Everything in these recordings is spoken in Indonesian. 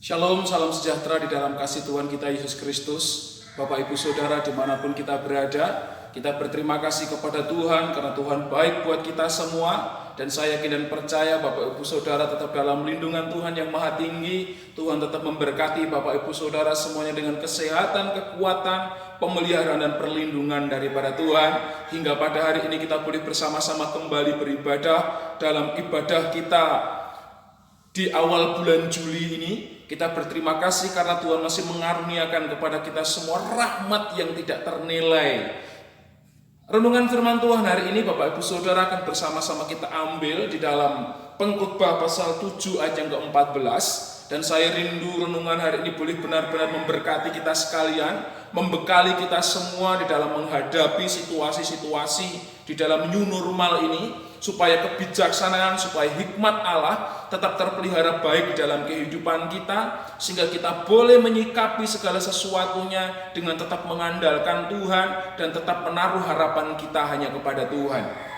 Shalom, salam sejahtera di dalam kasih Tuhan kita Yesus Kristus. Bapak Ibu Saudara dimanapun kita berada, kita berterima kasih kepada Tuhan karena Tuhan baik buat kita semua. Dan saya yakin dan percaya Bapak Ibu Saudara tetap dalam lindungan Tuhan yang maha tinggi. Tuhan tetap memberkati Bapak Ibu Saudara semuanya dengan kesehatan, kekuatan, pemeliharaan dan perlindungan daripada Tuhan. Hingga pada hari ini kita boleh bersama-sama kembali beribadah dalam ibadah kita di awal bulan Juli ini. Kita berterima kasih karena Tuhan masih mengaruniakan kepada kita semua rahmat yang tidak ternilai. Renungan firman Tuhan hari ini Bapak Ibu Saudara akan bersama-sama kita ambil di dalam Pengkhotbah pasal 7 ayat yang ke-14. Dan saya rindu renungan hari ini boleh benar-benar memberkati kita sekalian, membekali kita semua di dalam menghadapi situasi-situasi di dalam new normal ini, supaya kebijaksanaan, supaya hikmat Allah tetap terpelihara baik di dalam kehidupan kita, sehingga kita boleh menyikapi segala sesuatunya dengan tetap mengandalkan Tuhan dan tetap menaruh harapan kita hanya kepada Tuhan.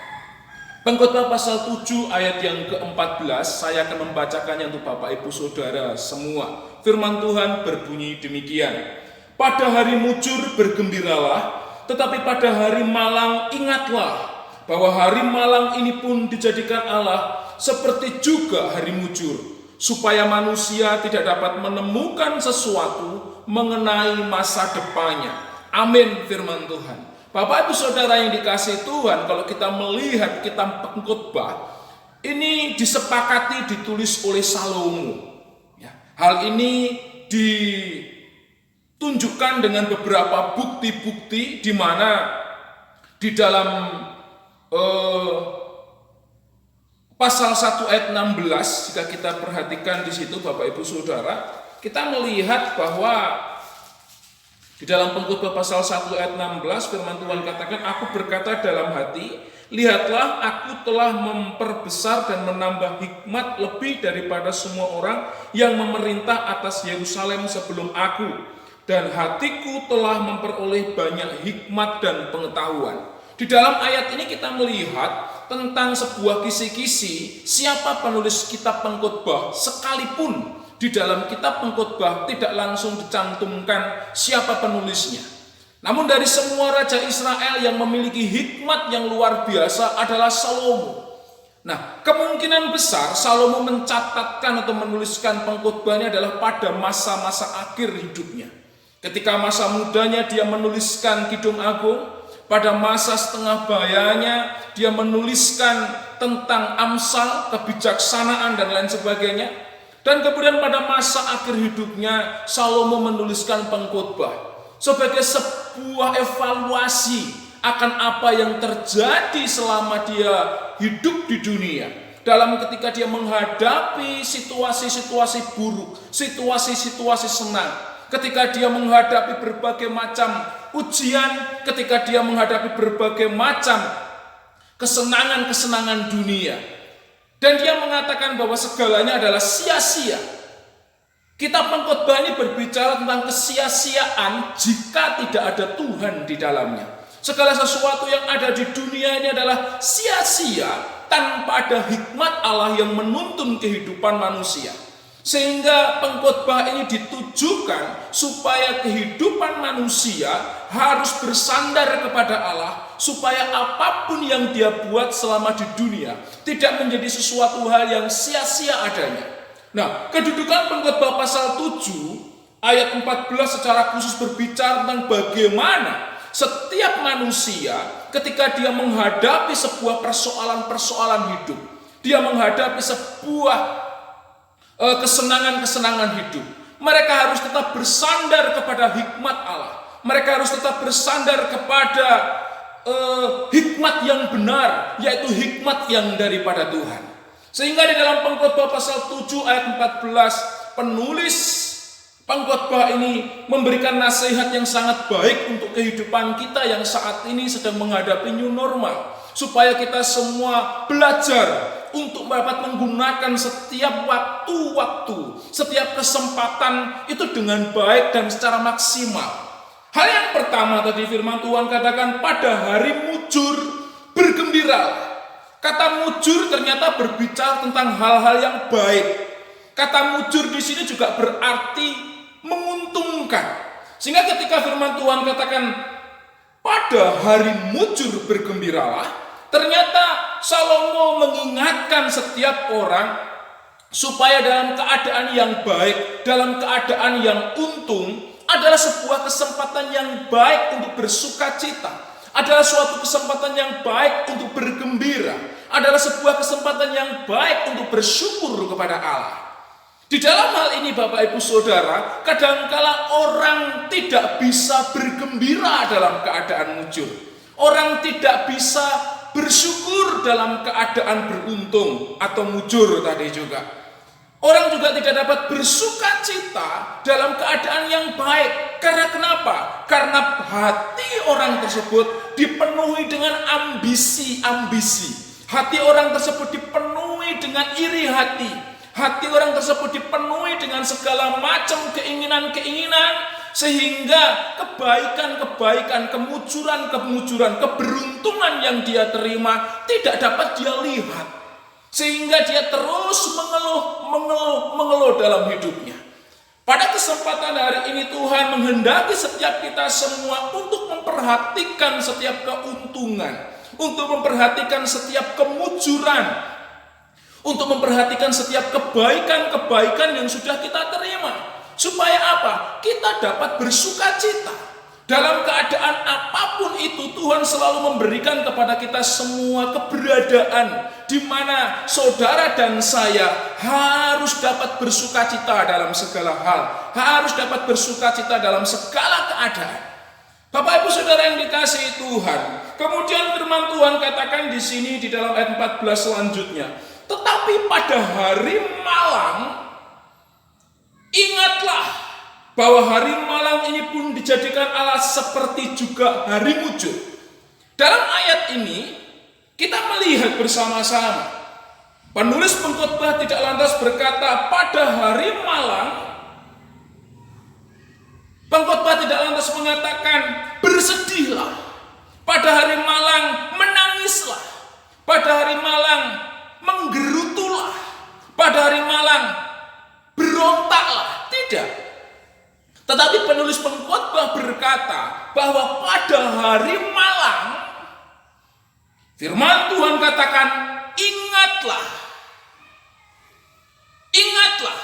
Pengkhotbah pasal 7 ayat yang ke-14, saya akan membacakannya untuk Bapak Ibu Saudara semua. Firman Tuhan berbunyi demikian. Pada hari mujur bergembiralah, tetapi pada hari malang ingatlah bahwa hari malang ini pun dijadikan Allah seperti juga hari mujur, supaya manusia tidak dapat menemukan sesuatu mengenai masa depannya. Amin firman Tuhan. Bapak Ibu Saudara yang dikasihi Tuhan, kalau kita melihat kitab Pengkhotbah, ini disepakati ditulis oleh Salomo. Hal ini ditunjukkan dengan beberapa bukti-bukti di mana di dalam pasal 1 ayat 16, jika kita perhatikan di situ Bapak Ibu Saudara, kita melihat bahwa di dalam Pengkhotbah pasal 1 ayat 16 firman Tuhan katakan, aku berkata dalam hati, lihatlah aku telah memperbesar dan menambah hikmat lebih daripada semua orang yang memerintah atas Yerusalem sebelum aku, dan hatiku telah memperoleh banyak hikmat dan pengetahuan. Di dalam ayat ini kita melihat tentang sebuah kisi-kisi siapa penulis kitab Pengkhotbah, sekalipun di dalam kitab Pengkhotbah tidak langsung dicantumkan siapa penulisnya. Namun dari semua raja Israel yang memiliki hikmat yang luar biasa adalah Salomo. Nah, kemungkinan besar Salomo mencatatkan atau menuliskan pengkhotbahnya adalah pada masa-masa akhir hidupnya. Ketika masa mudanya dia menuliskan Kidung Agung, pada masa setengah bayanya dia menuliskan tentang Amsal, kebijaksanaan dan lain sebagainya. Dan kemudian pada masa akhir hidupnya Salomo menuliskan Pengkhotbah sebagai sebuah evaluasi akan apa yang terjadi selama dia hidup di dunia. Dalam ketika dia menghadapi situasi-situasi buruk, situasi-situasi senang, ketika dia menghadapi berbagai macam ujian, ketika dia menghadapi berbagai macam kesenangan-kesenangan dunia. Dan dia mengatakan bahwa segalanya adalah sia-sia. Kitab Pengkhotbah ini berbicara tentang kesia-siaan jika tidak ada Tuhan di dalamnya. Segala sesuatu yang ada di dunia ini adalah sia-sia tanpa ada hikmat Allah yang menuntun kehidupan manusia. Sehingga pengkhotbah ini ditujukan supaya kehidupan manusia harus bersandar kepada Allah, supaya apapun yang dia buat selama di dunia tidak menjadi sesuatu hal yang sia-sia adanya. Nah, kedudukan Pengkhotbah pasal 7 ayat 14 secara khusus berbicara tentang bagaimana setiap manusia ketika dia menghadapi sebuah persoalan-persoalan hidup, dia menghadapi sebuah kesenangan-kesenangan hidup, mereka harus tetap bersandar kepada hikmat Allah. Mereka harus tetap bersandar kepada hikmat yang benar, yaitu hikmat yang daripada Tuhan. Sehingga di dalam Pengkhotbah pasal 7 ayat 14, penulis Pengkhotbah ini memberikan nasihat yang sangat baik untuk kehidupan kita yang saat ini sedang menghadapi new normal, supaya kita semua belajar untuk dapat menggunakan setiap waktu-waktu, setiap kesempatan itu dengan baik dan secara maksimal. Hal yang pertama tadi firman Tuhan katakan, pada hari mujur bergembira. Kata mujur ternyata berbicara tentang hal-hal yang baik. Kata mujur di sini juga berarti menguntungkan. Sehingga ketika firman Tuhan katakan pada hari mujur bergembiralah, ternyata Salomo mengingatkan setiap orang supaya dalam keadaan yang baik, dalam keadaan yang untung, adalah sebuah kesempatan yang baik untuk bersuka cita, adalah suatu kesempatan yang baik untuk bergembira, adalah sebuah kesempatan yang baik untuk bersyukur kepada Allah. Di dalam hal ini Bapak Ibu Saudara, kadangkala orang tidak bisa bergembira dalam keadaan mujur. Orang tidak bisa bersyukur dalam keadaan beruntung atau mujur tadi juga. Orang juga tidak dapat bersuka cita dalam keadaan yang baik. Karena kenapa? Karena hati orang tersebut dipenuhi dengan ambisi-ambisi. Hati orang tersebut dipenuhi dengan iri hati. Hati orang tersebut dipenuhi dengan segala macam keinginan-keinginan. Sehingga kebaikan-kebaikan, kemujuran-kemujuran, keberuntungan yang dia terima tidak dapat dia lihat. Sehingga dia terus mengeluh dalam hidupnya. Pada kesempatan hari ini Tuhan menghendaki setiap kita semua untuk memperhatikan setiap keuntungan, untuk memperhatikan setiap kemujuran, untuk memperhatikan setiap kebaikan-kebaikan yang sudah kita terima. Supaya apa? Kita dapat bersuka cita. Dalam keadaan apapun itu, Tuhan selalu memberikan kepada kita semua keberadaan di mana saudara dan saya harus dapat bersuka cita dalam segala hal, harus dapat bersuka cita dalam segala keadaan. Bapak Ibu Saudara yang dikasihi Tuhan, kemudian firman Tuhan katakan di sini di dalam ayat 14 selanjutnya, tetapi pada hari malang ingatlah bahwa hari malang ini pun dijadikan Allah seperti juga hari mujur. Dalam ayat ini kita melihat bersama-sama penulis pengkhotbah tidak lantas berkata pada hari malang. Pengkhotbah tidak lantas mengatakan bersedihlah. Pada hari malang menangislah. Pada hari malang menggerutulah. Pada hari malang berontaklah. Tidak. Tetapi penulis pengkhotbah berkata bahwa pada hari malang firman Tuhan katakan ingatlah. Ingatlah.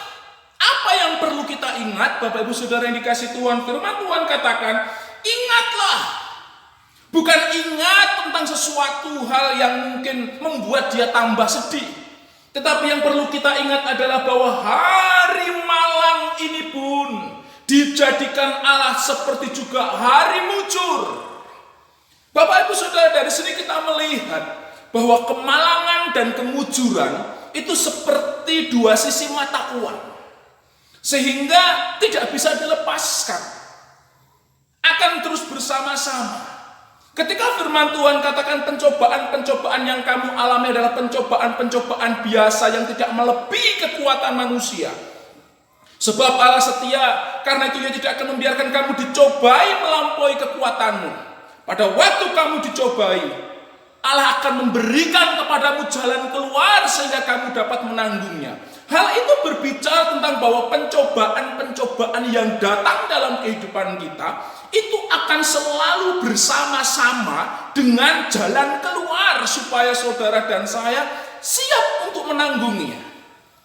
Apa yang perlu kita ingat Bapak Ibu Saudara yang dikasihi Tuhan? Firman Tuhan katakan ingatlah. Bukan ingat tentang sesuatu hal yang mungkin membuat dia tambah sedih. Tetapi yang perlu kita ingat adalah bahwa hari malang ini pun dijadikan Allah seperti juga hari mujur. Bapak Ibu Saudara, dari sini kita melihat bahwa kemalangan dan kemujuran itu seperti dua sisi mata uang. Sehingga tidak bisa dilepaskan. Akan terus bersama-sama. Ketika firman Tuhan katakan pencobaan-pencobaan yang kamu alami adalah pencobaan-pencobaan biasa yang tidak melebihi kekuatan manusia. Sebab Allah setia, karena itu Ia tidak akan membiarkan kamu dicobai melampaui kekuatanmu. Pada waktu kamu dicobai, Allah akan memberikan kepadamu jalan keluar sehingga kamu dapat menanggungnya. Hal itu berbicara tentang bahwa pencobaan-pencobaan yang datang dalam kehidupan kita itu akan selalu bersama-sama dengan jalan keluar supaya saudara dan saya siap untuk menanggungnya.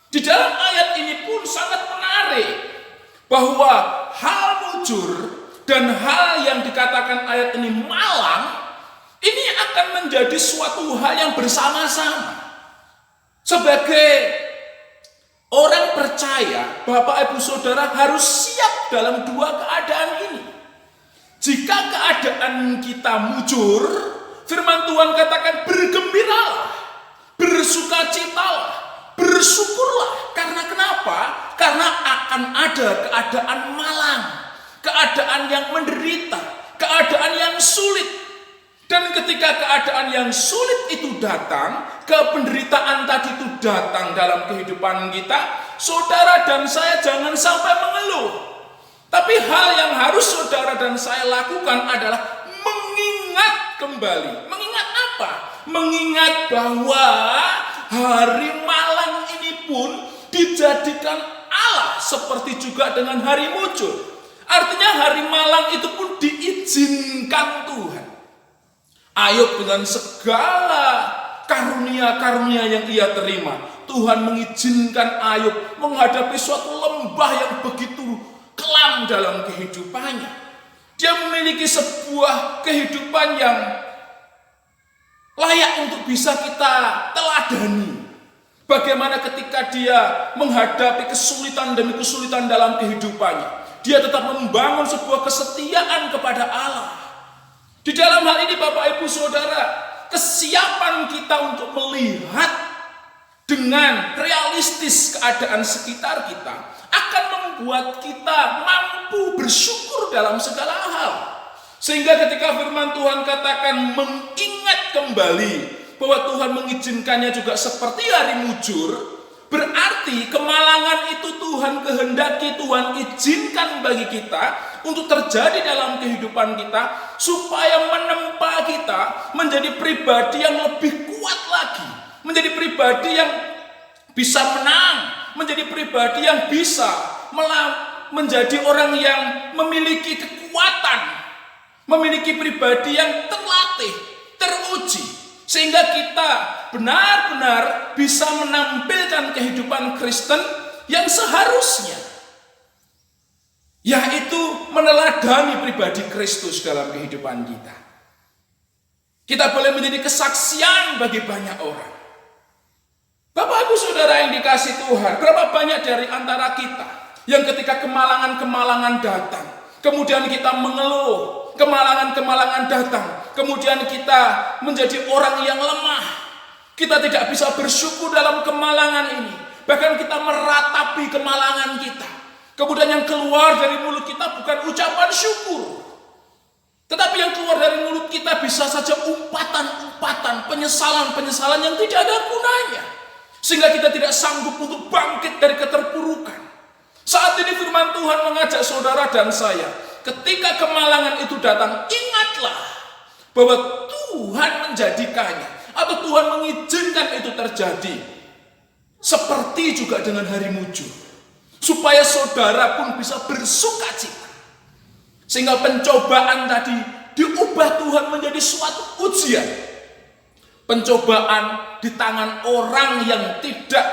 Di dalam ayat ini pun sangat menarik bahwa hal mujur dan hal yang dikatakan ayat ini malang ini akan menjadi suatu hal yang bersama-sama. Sebagai orang percaya, Bapak Ibu Saudara harus siap dalam dua keadaan ini. Jika keadaan kita mujur, firman Tuhan katakan bergembiralah, bersukacitalah, bersyukurlah. Karena kenapa? Karena akan ada keadaan malang, keadaan yang menderita, keadaan yang sulit. Dan ketika keadaan yang sulit itu datang, penderitaan tadi itu datang dalam kehidupan kita, saudara dan saya jangan sampai mengeluh. Tapi hal yang harus saudara dan saya lakukan adalah mengingat kembali. Mengingat apa? Mengingat bahwa hari malang ini pun dijadikan Allah, seperti juga dengan hari mujur. Artinya hari malang itu pun diizinkan Tuhan. Ayub dengan segala karunia-karunia yang ia terima, Tuhan mengizinkan Ayub menghadapi suatu lembah yang begitu kelam dalam kehidupannya. Dia memiliki sebuah kehidupan yang layak untuk bisa kita teladani. Bagaimana ketika dia menghadapi kesulitan demi kesulitan dalam kehidupannya, dia tetap membangun sebuah kesetiaan kepada Allah. Di dalam hal ini Bapak Ibu Saudara, kesiapan kita untuk melihat dengan realistis keadaan sekitar kita akan membuat kita mampu bersyukur dalam segala hal. Sehingga ketika firman Tuhan katakan mengingat kembali bahwa Tuhan mengizinkannya juga seperti hari mujur, berarti kemalangan itu Tuhan kehendaki, Tuhan izinkan bagi kita untuk terjadi dalam kehidupan kita, supaya menempa kita menjadi pribadi yang lebih kuat lagi, menjadi pribadi yang bisa menang, menjadi pribadi yang bisa menjadi orang yang memiliki kekuatan, memiliki pribadi yang terlatih, teruji, sehingga kita benar-benar bisa menampilkan kehidupan Kristen yang seharusnya, yaitu meneladani pribadi Kristus dalam kehidupan kita. Kita boleh menjadi kesaksian bagi banyak orang. Bapak Ibu Saudara yang dikasih Tuhan, berapa banyak dari antara kita yang ketika kemalangan-kemalangan datang, kemudian kita mengeluh, kemalangan-kemalangan datang, kemudian kita menjadi orang yang lemah. Kita tidak bisa bersyukur dalam kemalangan ini. Bahkan kita meratapi kemalangan kita. Kemudian yang keluar dari mulut kita bukan ucapan syukur, tetapi yang keluar dari mulut kita bisa saja umpatan-umpatan, penyesalan-penyesalan yang tidak ada gunanya. Sehingga kita tidak sanggup untuk bangkit dari keterpurukan. Saat ini firman Tuhan mengajak saudara dan saya, ketika kemalangan itu datang, ingatlah bahwa Tuhan menjadikannya atau Tuhan mengizinkan itu terjadi. Seperti juga dengan hari mujur, supaya saudara pun bisa bersukacita. Sehingga pencobaan tadi diubah Tuhan menjadi suatu ujian. Pencobaan di tangan orang yang tidak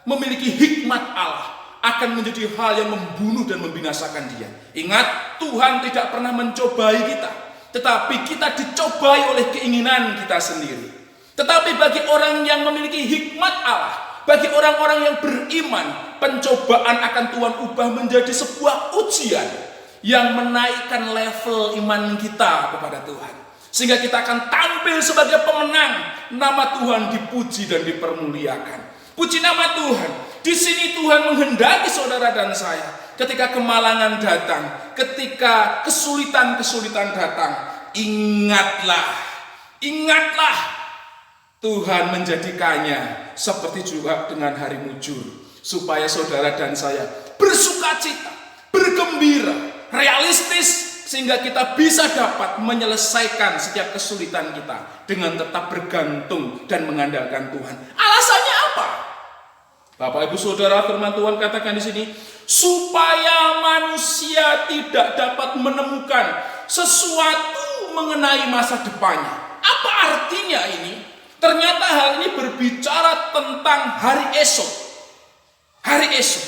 memiliki hikmat Allah akan menjadi hal yang membunuh dan membinasakan dia. Ingat, Tuhan tidak pernah mencobai kita, tetapi kita dicobai oleh keinginan kita sendiri. Tetapi bagi orang yang memiliki hikmat Allah, bagi orang-orang yang beriman, pencobaan akan Tuhan ubah menjadi sebuah ujian yang menaikkan level iman kita kepada Tuhan. Sehingga kita akan tampil sebagai pemenang. Nama Tuhan dipuji dan dipermuliakan. Puji nama Tuhan. Di sini Tuhan menghendaki saudara dan saya, ketika kemalangan datang, ketika kesulitan-kesulitan datang, ingatlah Tuhan menjadikannya seperti juga dengan hari mujur, supaya saudara dan saya bersukacita, bergembira, realistis, sehingga kita bisa dapat menyelesaikan setiap kesulitan kita dengan tetap bergantung dan mengandalkan Tuhan. Alasannya apa? Bapak Ibu Saudara, firman Tuhan katakan di sini, supaya manusia tidak dapat menemukan sesuatu mengenai masa depannya. Apa artinya ini? Ternyata hal ini berbicara tentang hari esok. Hari esok.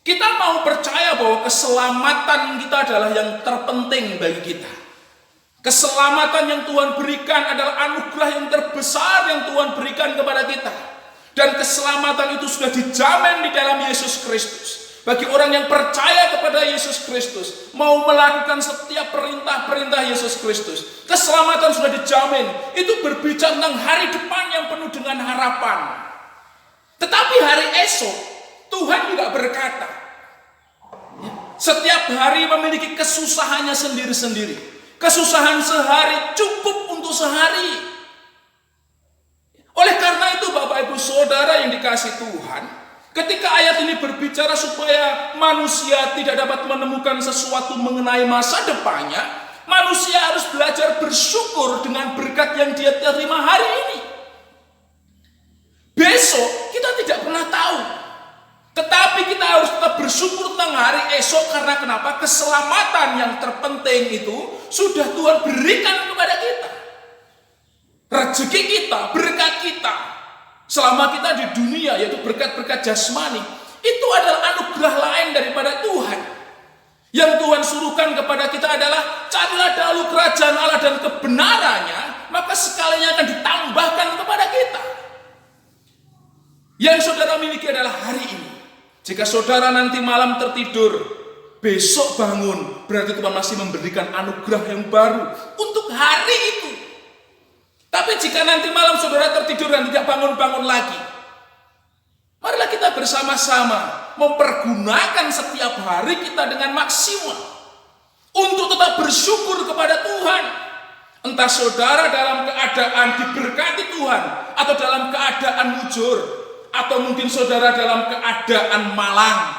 Kita mau percaya bahwa keselamatan kita adalah yang terpenting bagi kita. Keselamatan yang Tuhan berikan adalah anugerah yang terbesar yang Tuhan berikan kepada kita. Dan keselamatan itu sudah dijamin di dalam Yesus Kristus. Bagi orang yang percaya kepada Yesus Kristus, mau melakukan setiap perintah-perintah Yesus Kristus, keselamatan sudah dijamin. Itu berbicara tentang hari depan yang penuh dengan harapan. Tetapi hari esok, Tuhan juga berkata, setiap hari memiliki kesusahannya sendiri-sendiri. Kesusahan sehari cukup untuk sehari. Oleh karena itu Bapak Ibu Saudara yang dikasih Tuhan, ketika ayat ini berbicara supaya manusia tidak dapat menemukan sesuatu mengenai masa depannya, manusia harus belajar bersyukur dengan berkat yang dia terima hari ini. Besok kita tidak pernah tahu. Tetapi kita harus tetap bersyukur tentang hari esok, karena kenapa? Keselamatan yang terpenting itu sudah Tuhan berikan kepada kita. Rezeki kita, berkat kita selama kita di dunia, yaitu berkat-berkat jasmani, itu adalah anugerah lain daripada Tuhan. Yang Tuhan suruhkan kepada kita adalah carilah dahulu kerajaan Allah dan kebenarannya, maka sekalinya akan ditambahkan kepada kita. Yang saudara miliki adalah hari ini. Jika saudara nanti malam tertidur, besok bangun, berarti Tuhan masih memberikan anugerah yang baru untuk hari itu. Tapi jika nanti malam saudara tertidur dan tidak bangun-bangun lagi, marilah kita bersama-sama mempergunakan setiap hari kita dengan maksimal untuk tetap bersyukur kepada Tuhan. Entah saudara dalam keadaan diberkati Tuhan, atau dalam keadaan mujur, atau mungkin saudara dalam keadaan malang,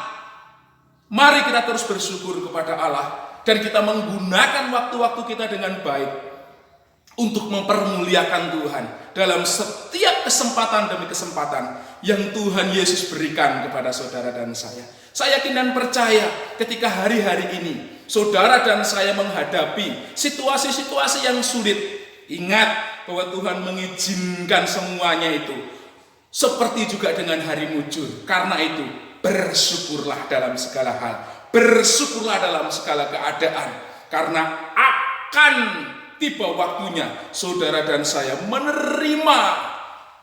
mari kita terus bersyukur kepada Allah, dan kita menggunakan waktu-waktu kita dengan baik untuk mempermuliakan Tuhan dalam setiap kesempatan demi kesempatan yang Tuhan Yesus berikan kepada saudara dan saya. Saya yakin dan percaya ketika hari-hari ini saudara dan saya menghadapi situasi-situasi yang sulit, ingat bahwa Tuhan mengizinkan semuanya itu. Seperti juga dengan hari mujur. Karena itu, bersyukurlah dalam segala hal. Bersyukurlah dalam segala keadaan. Karena akan tiba waktunya saudara dan saya menerima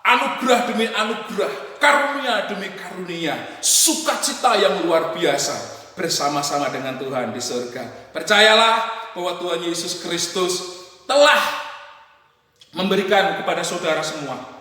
anugerah demi anugerah, karunia demi karunia, sukacita yang luar biasa bersama-sama dengan Tuhan di surga. Percayalah bahwa Tuhan Yesus Kristus telah memberikan kepada saudara semua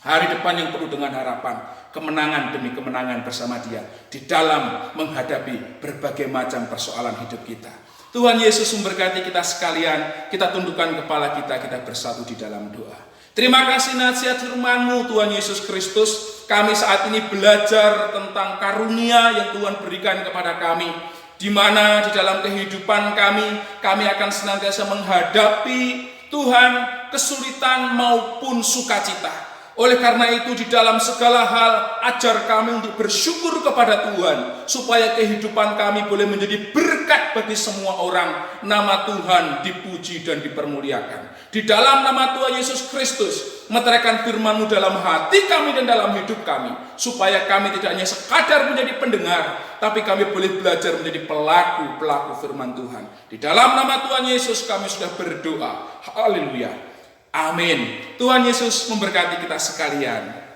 hari depan yang penuh dengan harapan, kemenangan demi kemenangan bersama Dia di dalam menghadapi berbagai macam persoalan hidup kita. Tuhan Yesus memberkati kita sekalian. Kita tundukkan kepala kita, kita bersatu di dalam doa. Terima kasih nasihat firman-Mu Tuhan Yesus Kristus. Kami saat ini belajar tentang karunia yang Tuhan berikan kepada kami, di mana di dalam kehidupan kami akan senantiasa menghadapi Tuhan kesulitan maupun sukacita. Oleh karena itu di dalam segala hal ajar kami untuk bersyukur kepada Tuhan, supaya kehidupan kami boleh menjadi berkat bagi semua orang. Nama Tuhan dipuji dan dipermuliakan. Di dalam nama Tuhan Yesus Kristus, meteraikan firman-Mu dalam hati kami dan dalam hidup kami, supaya kami tidak hanya sekadar menjadi pendengar, tapi kami boleh belajar menjadi pelaku-pelaku firman Tuhan. Di dalam nama Tuhan Yesus kami sudah berdoa. Haleluya. Amin. Tuhan Yesus memberkati kita sekalian.